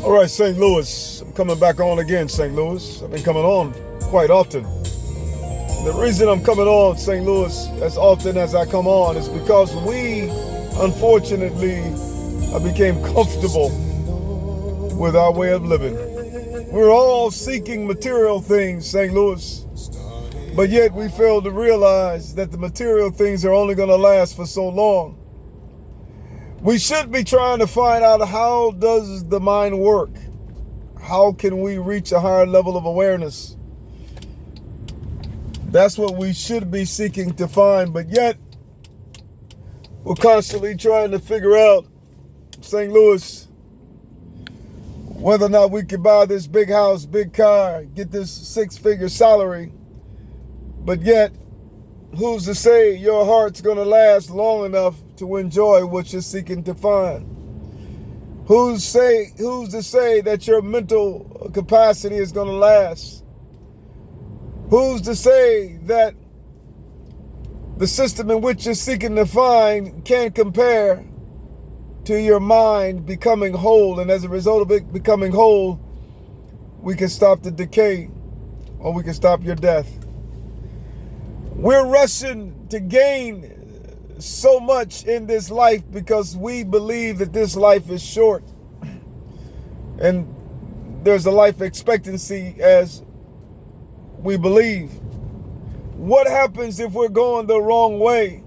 All right, St. Louis. I'm coming back on again, St. Louis. I've been coming on quite often. The reason I'm coming on St. Louis as often as I come on is because we, unfortunately, became comfortable with our way of living. We're all seeking material things, St. Louis, but yet we fail to realize that the material things are only going to last for so long. We should be trying to find out, how does the mind work? How can we reach a higher level of awareness? That's what we should be seeking to find, but yet we're constantly trying to figure out, St. Louis, whether or not we can buy this big house, big car, get this six-figure salary, but yet who's to say your heart's going to last long enough to enjoy what you're seeking to find? Who's to say that your mental capacity is going to last? Who's to say that the system in which you're seeking to find can compare to your mind becoming whole? And as a result of it becoming whole, we can stop the decay, or we can stop your death. We're rushing to gain so much in this life because we believe that this life is short. And there's a life expectancy as we believe. What happens if we're going the wrong way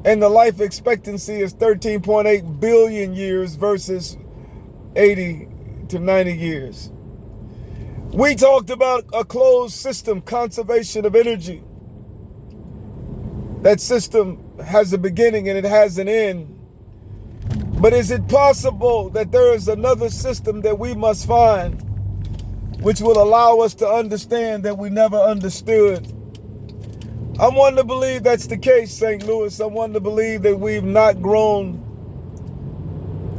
and the life expectancy is 13.8 billion years versus 80 to 90 years? We talked about a closed system, conservation of energy. That system has a beginning and it has an end. But is it possible that there is another system that we must find which will allow us to understand that we never understood? I'm one to believe that's the case, St. Louis. I'm one to believe that we've not grown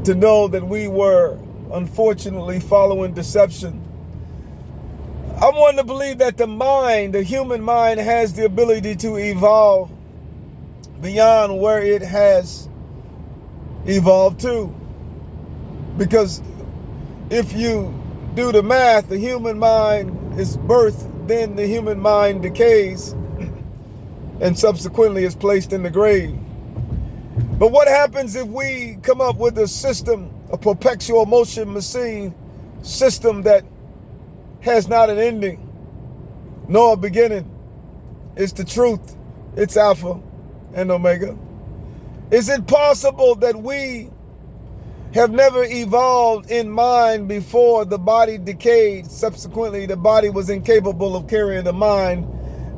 to know that we were unfortunately following deception. I'm one to believe that the human mind, has the ability to evolve beyond where it has evolved to. Because if you do the math, the human mind is birthed, then the human mind decays, and subsequently is placed in the grave. But what happens if we come up with a system, a perpetual motion machine system that has not an ending, nor a beginning? It's the truth. It's Alpha and Omega. Is it possible that we have never evolved in mind before the body decayed? Subsequently, the body was incapable of carrying the mind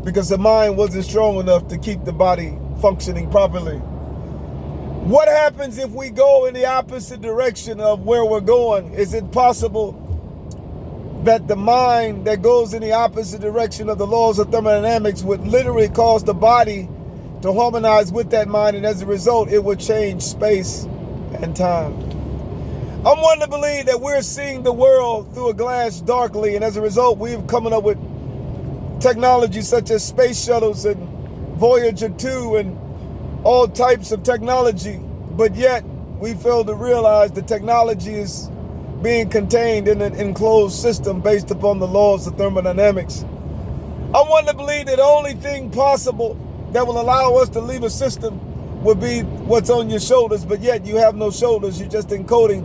because the mind wasn't strong enough to keep the body functioning properly. What happens if we go in the opposite direction of where we're going? Is it possible that the mind that goes in the opposite direction of the laws of thermodynamics would literally cause the body to harmonize with that mind, and as a result, it would change space and time? I'm one to believe that we're seeing the world through a glass darkly, and as a result, we've come up with technology such as space shuttles and Voyager 2 and all types of technology, but yet we fail to realize the technology is being contained in an enclosed system based upon the laws of thermodynamics. I'm one to believe that the only thing possible that will allow us to leave a system would be what's on your shoulders, but yet you have no shoulders. You're just encoding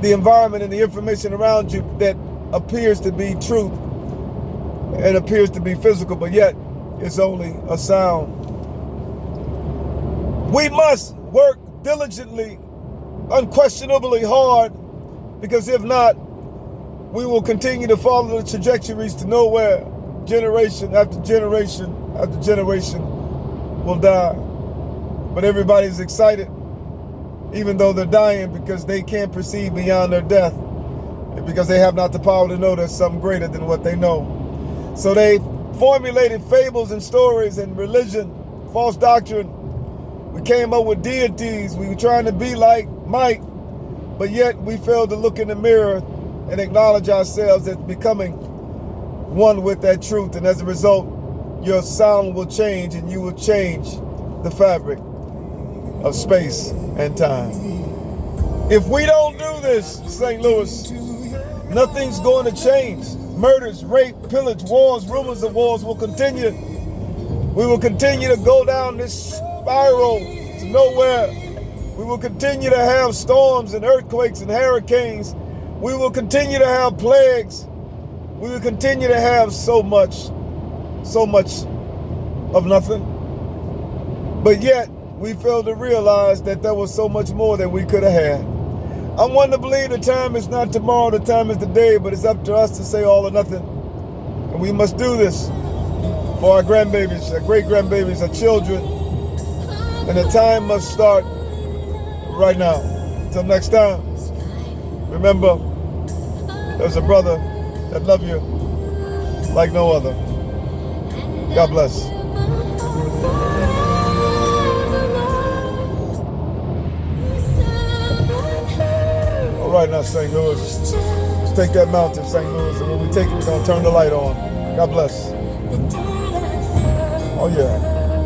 the environment and the information around you that appears to be truth and appears to be physical, but yet it's only a sound. We must work diligently, unquestionably hard, because if not, we will continue to follow the trajectories to nowhere. Generation after generation after generation will die. But everybody's excited, even though they're dying, because they can't perceive beyond their death, and because they have not the power to know there's something greater than what they know. So they formulated fables and stories and religion, false doctrine. We came up with deities. We were trying to be like Mike, but yet we failed to look in the mirror and acknowledge ourselves as becoming one with that truth. And as a result, your sound will change, and you will change the fabric of space and time. If we don't do this, St. Louis, nothing's going to change. Murders, rape, pillage, wars, rumors of wars will continue. We will continue to go down this spiral to nowhere. We will continue to have storms and earthquakes and hurricanes. We will continue to have plagues. We will continue to have so much of nothing. But yet, we fail to realize that there was so much more that we could have had. I'm one to believe the time is not tomorrow, the time is today, but it's up to us to say all or nothing. And we must do this for our grandbabies, our great-grandbabies, our children. And the time must start right now. Until next time, remember, there's a brother that loves you like no other. God bless. All right now, St. Louis. Let's take that mountain, St. Louis, and when we take it, we're going to turn the light on. God bless. Oh, yeah.